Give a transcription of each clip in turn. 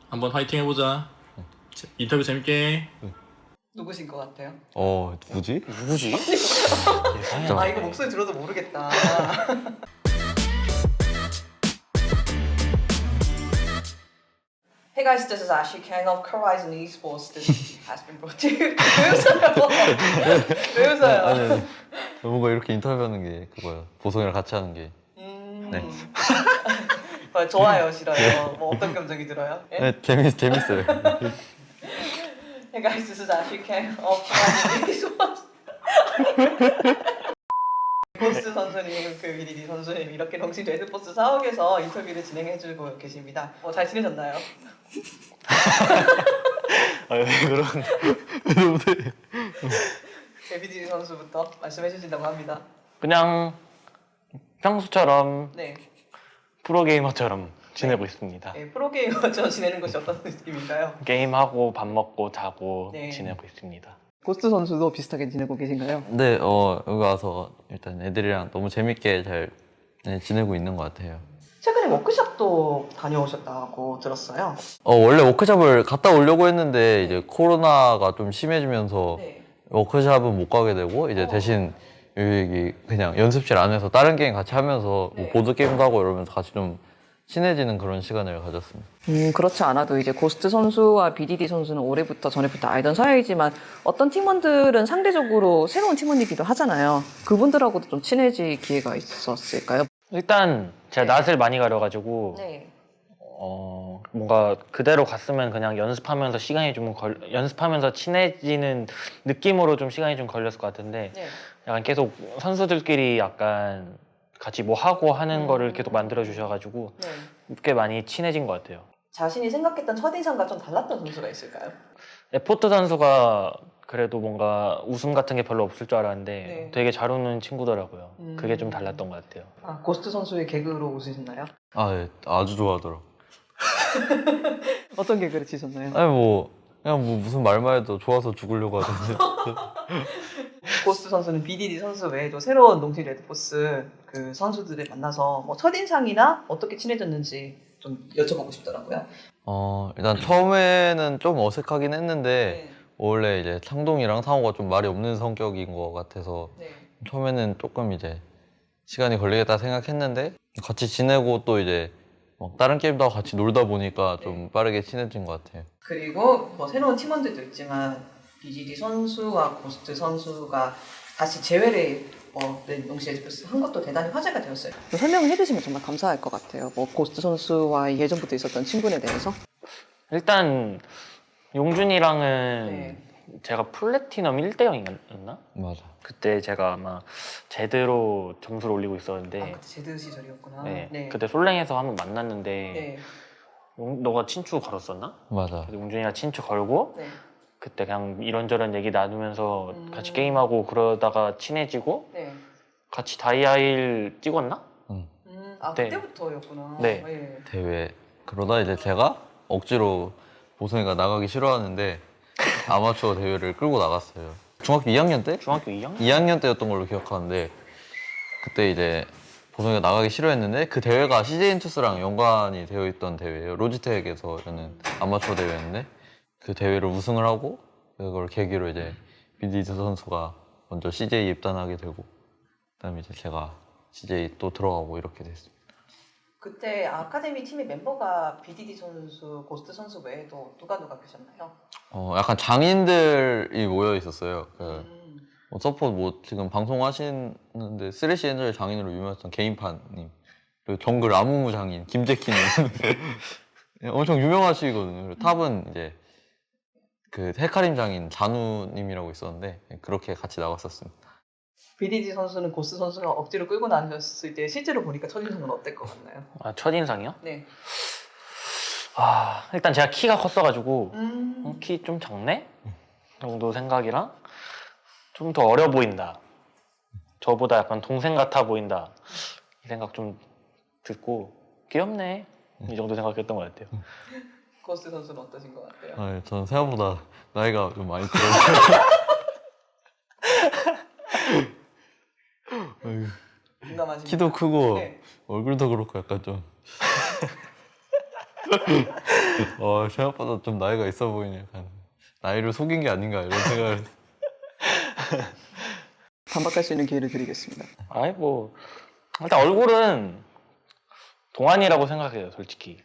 한번 화이팅 해보자. 인터뷰 재밌게 해. 누구신 것 같아요? 누구지? 누구지? 아 이거 목소리 들어도 모르겠다. Hey guys, this is Ashley Kang of Horizon Esports. This has been brought to you. 왜 웃어요? 왜 웃어요? 아니, 뭔가 이렇게 인터뷰하는 게 그거야. 보성이랑 같이 하는 게. 네. 좋아요, 싫어요? 뭐 어떤 감정이 들어요? 예? 네, 재밌어요. Hey guys, this is Ashley Kang of Horizon Esports. 보스 선수님, 그 BDD 선수님 이렇게 동시 레드포스 사옥에서 인터뷰를 진행해주고 계십니다. 잘 지내셨나요? 왜 그런? BDD 선수부터 말씀해주신다고 합니다. 그냥 평소처럼 네. 프로게이머처럼 지내고 있습니다. 네, 프로게이머처럼 지내는 것이 어떤 느낌인가요? 게임하고 밥 먹고 자고 네. 지내고 있습니다. 고스트 선수도 비슷하게 지내고 계신가요? 네, 여기 와서 일단 애들이랑 너무 재밌게 잘 지내고 있는 것 같아요. 최근에 워크숍도 다녀오셨다고 들었어요. 원래 워크숍을 갔다 오려고 했는데 이제 코로나가 좀 심해지면서 네. 워크숍은 못 가게 되고 이제 대신 여기 그냥 연습실 안에서 다른 게임 같이 하면서 네. 뭐 보드 게임도 하고 이러면서 같이 좀 친해지는 그런 시간을 가졌습니다. 그렇지 않아도 이제 고스트 선수와 BDD 선수는 올해부터 전에부터 알던 사이이지만 어떤 팀원들은 상대적으로 새로운 팀원이기도 하잖아요. 그분들하고도 좀 친해질 기회가 있었을까요? 일단 제가 낯을 많이 가려가지고 네. 뭔가 그대로 갔으면 그냥 연습하면서 시간이 좀 연습하면서 친해지는 느낌으로 좀 시간이 좀 걸렸을 것 같은데 네. 약간 계속 선수들끼리 약간 같이 뭐 하고 하는 거를 계속 만들어 주셔가지고 네. 꽤 많이 친해진 것 같아요. 자신이 생각했던 첫인상과 좀 달랐던 선수가 있을까요? 에포트 선수가 그래도 뭔가 웃음 같은 게 별로 없을 줄 알았는데 네. 되게 잘 웃는 친구더라고요. 그게 좀 달랐던 것 같아요. 고스트 선수의 개그로 웃으셨나요? 네, 아주 좋아하더라고. 어떤 개그를 치셨나요? 아니 그냥 무슨 말만 해도 좋아서 죽으려고 하던데. 고스트 선수는 BDD 선수 외에도 새로운 농심 레드포스 그 선수들을 만나서 뭐 첫인상이나 어떻게 친해졌는지 좀 여쭤보고 싶더라고요. 일단 처음에는 좀 어색하긴 했는데 네. 원래 이제 창동이랑 상호가 좀 말이 없는 성격인 것 같아서 네. 처음에는 조금 이제 시간이 걸리겠다 생각했는데 같이 지내고 또 이제 막 다른 게임도 하고 같이 놀다 보니까 좀 빠르게 친해진 것 같아요. 그리고 뭐 새로운 팀원들도 있지만 BDD 선수와 고스트 선수가 다시 재회를 농심 레드포스 한 것도 대단히 화제가 되었어요. 설명을 해주시면 정말 감사할 것 같아요. 뭐 고스트 선수와 예전부터 있었던 친분에 대해서. 일단 용준이랑은 네. 제가 플래티넘 1대0이었나? 맞아. 그때 제가 아마 제대로 점수를 올리고 있었는데 그때 제드 시절이었구나. 네. 그때 솔랭에서 한번 만났는데 네. 너가 친추 걸었었나? 맞아. 그래서 용준이가 친추 걸고 네. 그때 그냥 이런저런 얘기 나누면서 같이 음. 게임하고 그러다가 친해지고 네. 같이 다이아일 찍었나? 응. 네. 그때부터였구나. 네. 대회 그러다 이제 제가 억지로 보성이가 나가기 싫어하는데 아마추어 대회를 끌고 나갔어요. 중학교 2학년 때? 중학교 2학년? 2학년 때였던 걸로 기억하는데 그때 이제 보성이가 나가기 싫어했는데 그 대회가 CJ 인투스랑 연관이 되어 있던 대회예요. 로지텍에서 하는 아마추어 대회였는데 그 대회를 우승을 하고 그걸 계기로 이제 BDD 선수가 먼저 CJ 입단하게 되고 그다음에 이제 제가 CJ 또 들어가고 이렇게 됐습니다. 그때 아카데미 팀의 멤버가 BDD 선수, 고스트 선수 외에도 누가 계셨나요? 약간 장인들이 모여 있었어요. 음. 서포트 뭐 지금 방송하시는데 쓰레쉬 엔젤 장인으로 유명했던 게임판님 그리고 정글 아무무 장인 김재키님 엄청 유명하시거든요. 그리고 탑은 이제 그 헤카림 장인 잔우님이라고 있었는데 그렇게 같이 나갔었습니다. BDD 선수는 고스트 선수가 억지로 끌고 나셨을 때 실제로 보니까 첫인상은 어떨 것 같나요? 첫인상이요? 네. 일단 제가 키가 컸어가지고 키 좀 작네? 정도 생각이랑 좀 더 어려 보인다. 저보다 약간 동생 같아 보인다. 이 생각 좀 듣고 귀엽네. 이 정도 생각했던 것 같아요. 고스트 선수는 어떠신 것 같아요? 저는 생각보다 나이가 좀 많이 들어요. 공감하십니까? 키도 크고 네. 얼굴도 그렇고 약간 좀 생각보다 좀 나이가 있어 보이네. 약간 나이를 속인 게 아닌가 이런 생각을. 반박할 수 있는 기회를 드리겠습니다. 아이 뭐 일단 얼굴은 동안이라고 생각해요, 솔직히.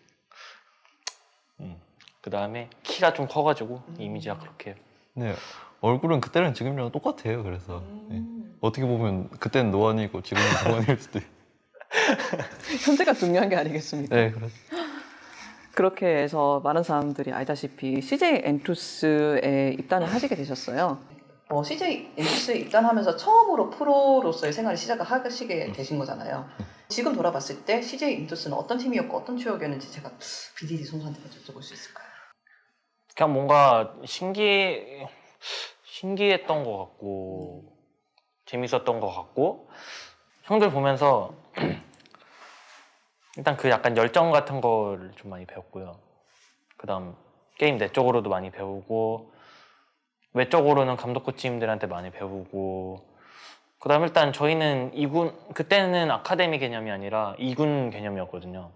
그 다음에 키가 좀 커가지고 이미지가 그렇게. 네, 얼굴은 그때랑 지금이랑 똑같아요. 그래서 네. 어떻게 보면 그때는 노안이고 지금은 동안일 수도 있고. 현재가 중요한 게 아니겠습니까? 네, 그렇죠. 그렇게 해서 많은 사람들이 알다시피 CJ 엔투스에 입단을 하시게 되셨어요. CJ 엔투스에 입단하면서 처음으로 프로로서의 생활을 시작하시게 되신 거잖아요. 지금 돌아봤을 때 CJ 엔투스는 어떤 팀이었고 어떤 추억이었는지 제가 BDD 선수한테 여쭤볼 수 있을까요? 그냥 뭔가 신기했던 것 같고 재밌었던 것 같고 형들 보면서 일단 그 약간 열정 같은 걸 좀 많이 배웠고요. 그 다음 게임 내적으로도 많이 배우고 외적으로는 감독 코치님들한테 많이 배우고 그 다음 일단 저희는 2군 그때는 아카데미 개념이 아니라 2군 개념이었거든요.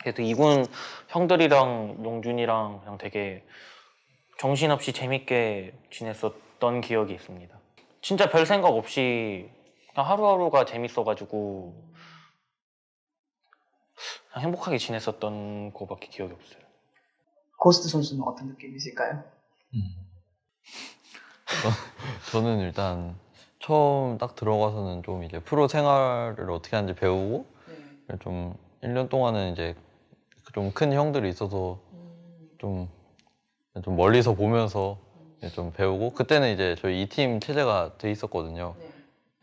그래서 2군 형들이랑 용준이랑 그냥 되게 정신없이 재밌게 지냈었던 기억이 있습니다. 진짜 별 생각 없이 그냥 하루하루가 재밌어가지고 그냥 행복하게 지냈었던 거밖에 기억이 없어요. 고스트 선수는 어떤 느낌이실까요? 저는 일단 처음 딱 들어가서는 좀 이제 프로 생활을 어떻게 하는지 배우고 좀 1년 동안은 이제 좀 큰 형들이 있어서 좀 멀리서 보면서 좀 배우고 그때는 이제 저희 2팀 체제가 돼 있었거든요.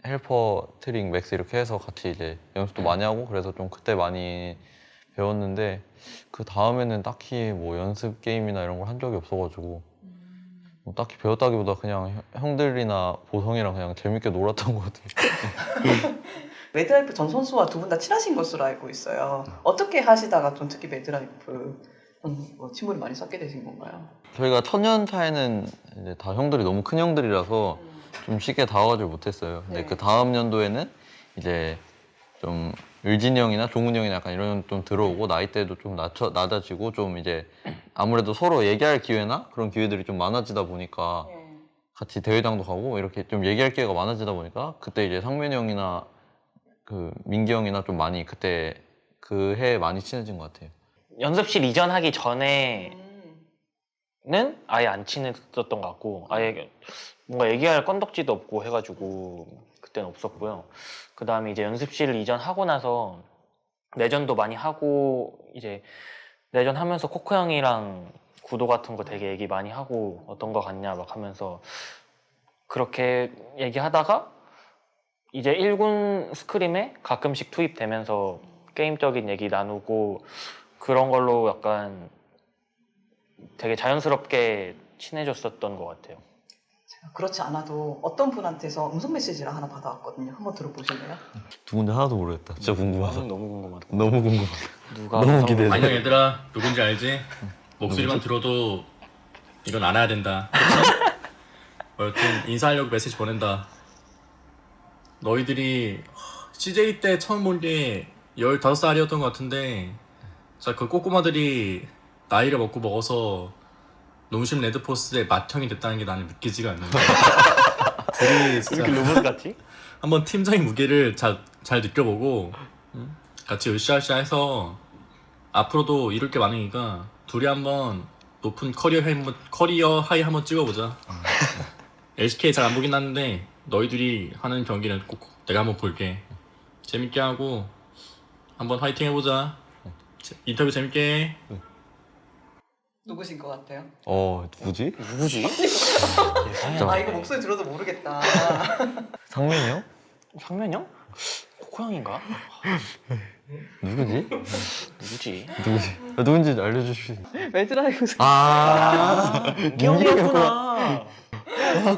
헬퍼, 트릭, 맥스 이렇게 해서 같이 이제 연습도 많이 하고 그래서 좀 그때 많이 배웠는데 그 다음에는 딱히 뭐 연습 게임이나 이런 걸 한 적이 없어가지고 뭐 딱히 배웠다기보다 그냥 형들이나 보성이랑 그냥 재밌게 놀았던 것 같아요. 매드라이프 전 선수와 두 분 다 친하신 것으로 알고 있어요. 어떻게 하시다가 좀 특히 매드라이프 친분을 많이 쌓게 되신 건가요? 저희가 천년 차에는 이제 다 형들이 너무 큰 형들이라서 좀 쉽게 다가가지 못했어요. 근데 네. 그 다음 연도에는 이제 좀 을진이 형이나 종훈이 형이나 약간 이런 좀 들어오고 나이대도 좀 낮아지고 좀 이제 아무래도 서로 얘기할 기회나 그런 기회들이 좀 많아지다 보니까 같이 대회장도 가고 이렇게 좀 얘기할 기회가 많아지다 보니까 그때 이제 상면이 형이나 그 민기 형이나 좀 많이 그때 그 해에 많이 친해진 것 같아요. 연습실 이전하기 전에는 아예 안 친했었던 것 같고 아예 뭔가 얘기할 건덕지도 없고 해가지고 그때는 없었고요. 그 다음에 이제 연습실 이전하고 나서 내전도 많이 하고 이제 내전 하면서 코코 형이랑 구도 같은 거 되게 얘기 많이 하고 어떤 거 같냐 막 하면서 그렇게 얘기하다가 이제 1군 스크림에 가끔씩 투입되면서 게임적인 얘기 나누고 그런 걸로 약간 되게 자연스럽게 친해졌었던 것 같아요. 제가 그렇지 않아도 어떤 분한테서 음성 메시지를 하나 받아왔거든요. 한번 들어보실래요? 누군지 하나도 모르겠다. 진짜 궁금하다. 너무 궁금하다. 너무 궁금하다. 누가 너무 기대돼. 안녕 얘들아, 누군지 알지? 목소리만 들어도 이건 알아야 된다. 여튼 인사하려고 메시지 보낸다. 너희들이 CJ 때 처음 본 게 15살이었던 것 같은데 자, 그 꼬꼬마들이 나이를 먹어서 농심 레드포스의 맏형이 됐다는 게 나는 믿기지가 않는데 둘이 진짜 이렇게 로봇 같지? 한번 팀장의 무게를 잘 느껴보고 같이 으쌰으쌰 해서 앞으로도 이룰 게 많으니까 둘이 한번 높은 커리어 하이 한번 찍어보자. LCK 잘 안 보긴 하는데 너희들이 하는 경기는 꼭 내가 한번 볼게. 재밌게 하고 한번 화이팅 해보자. 인터뷰 재밌게 해. 누구신 것 같아요? 누구지? 누구지? 아 이거 목소리 들어도 모르겠다. 상민이 형? 상면 형? 코코 형인가? 누구지? 누구지? 누군지 알려주실 수 있어요? 매드라이프 기억이었구나.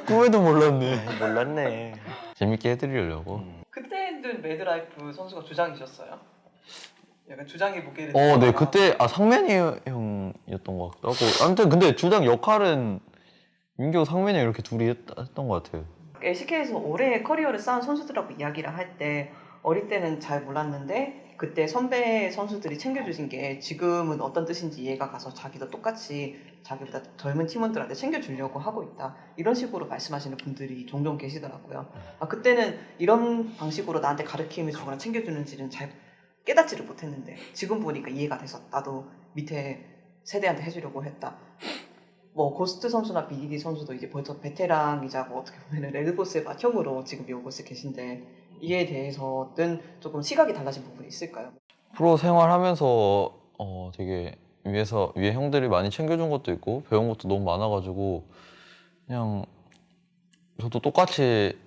꿈에도 몰랐네. 몰랐네. 재밌게 해드리려고. 그때는 매드라이프 선수가 주장이셨어요? 약간 주장의 무게를 네, 느끼거나. 그때 상면이 형이었던 것 같기도 하고. 아무튼 근데 주장 역할은 민규, 상면이 형 이렇게 둘이 했던 것 같아요. LCK에서 오래 커리어를 쌓은 선수들하고 이야기를 할 때 어릴 때는 잘 몰랐는데 그때 선배 선수들이 챙겨주신 게 지금은 어떤 뜻인지 이해가 가서 자기도 똑같이 자기보다 젊은 팀원들한테 챙겨주려고 하고 있다. 이런 식으로 말씀하시는 분들이 종종 계시더라고요. 아, 그때는 이런 방식으로 나한테 가르침을 주거나 챙겨주는지는 잘 깨닫지를 못했는데 지금 보니까 이해가 돼서 나도 밑에 세대한테 해주려고 했다. 뭐 고스트 선수나 BDD 선수도 이제 벌써 베테랑이자 뭐 어떻게 보면 레드보스의 맏형으로 지금 미국 곳에 계신데 이에 대해서는 조금 시각이 달라진 부분이 있을까요? 프로 생활하면서 되게 위에 형들이 많이 챙겨준 것도 있고 배운 것도 너무 많아가지고 그냥 저도 똑같이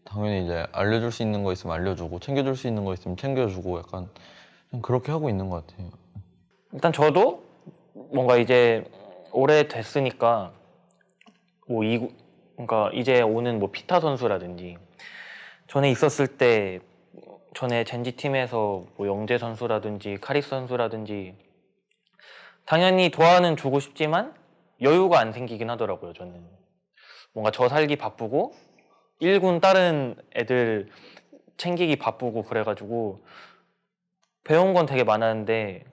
당연히 이제 알려줄 수 있는 거 있으면 알려주고 챙겨줄 수 있는 거 있으면 챙겨주고 약간 좀 그렇게 하고 있는 것 같아요. 일단 저도 뭔가 이제 오래 됐으니까 뭐 그러니까 이제 오는 뭐 피타 선수라든지 전에 있었을 때 전에 젠지 팀에서 뭐 영재 선수라든지 카리스 선수라든지 당연히 도와는 주고 싶지만 여유가 안 생기긴 하더라고요. 저는 뭔가 저 살기 바쁘고 1군 다른 애들 챙기기 바쁘고 그래가지고 배운 건 되게 많았는데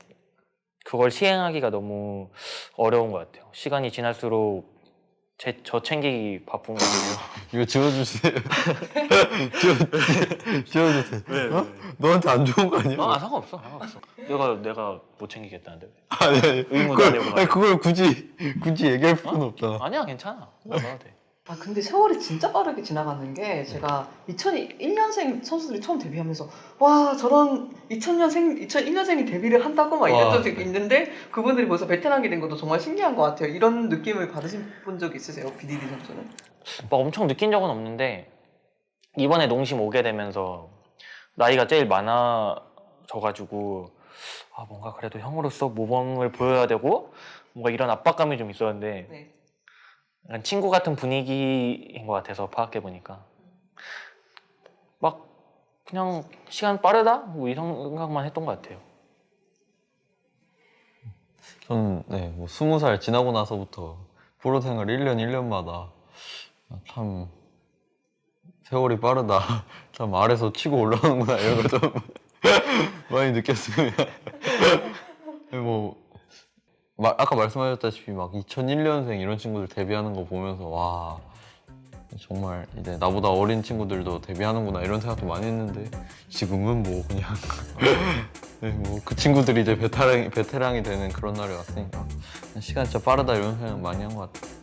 그걸 시행하기가 너무 어려운 것 같아요. 시간이 지날수록 저 챙기기 바쁜 거 같아요. 이거 지워주세요. 지워주세요. 어? 너한테 안 좋은 거 아니야? 아 상관없어. 내가 못 챙기겠다는데. 아니 의무도 안 내고 아니 그걸 굳이 얘기할 필요는 없잖아. 아니야 괜찮아. 나가도 돼. 아 근데 세월이 진짜 빠르게 지나가는 게 제가 2001년생 선수들이 처음 데뷔하면서 와 저런 2001년생이 데뷔를 한다고 막 이랬던 와. 적이 있는데 그분들이 벌써 베테랑이 된 것도 정말 신기한 것 같아요. 이런 느낌을 받으신 적 있으세요? BDD 선수는? 막 엄청 느낀 적은 없는데 이번에 농심 오게 되면서 나이가 제일 많아져가지고 아 뭔가 그래도 형으로서 모범을 보여야 되고 뭔가 이런 압박감이 좀 있었는데 네. 약간 친구 같은 분위기인 것 같아서 파악해 보니까 막 그냥 시간 빠르다 뭐 이 생각만 했던 것 같아요. 저는 뭐 20살 지나고 나서부터 프로 생활 1년마다 참 세월이 빠르다. 참 아래서 치고 올라오는구나 이런 걸 좀 많이 느꼈습니다. 뭐 아까 말씀하셨다시피 막 2001년생 이런 친구들 데뷔하는 거 보면서 와 정말 이제 나보다 어린 친구들도 데뷔하는구나 이런 생각도 많이 했는데 지금은 뭐 그냥 뭐 그 친구들이 이제 베테랑이 되는 그런 날이 왔으니까 시간 진짜 빠르다 이런 생각 많이 한 것 같아요.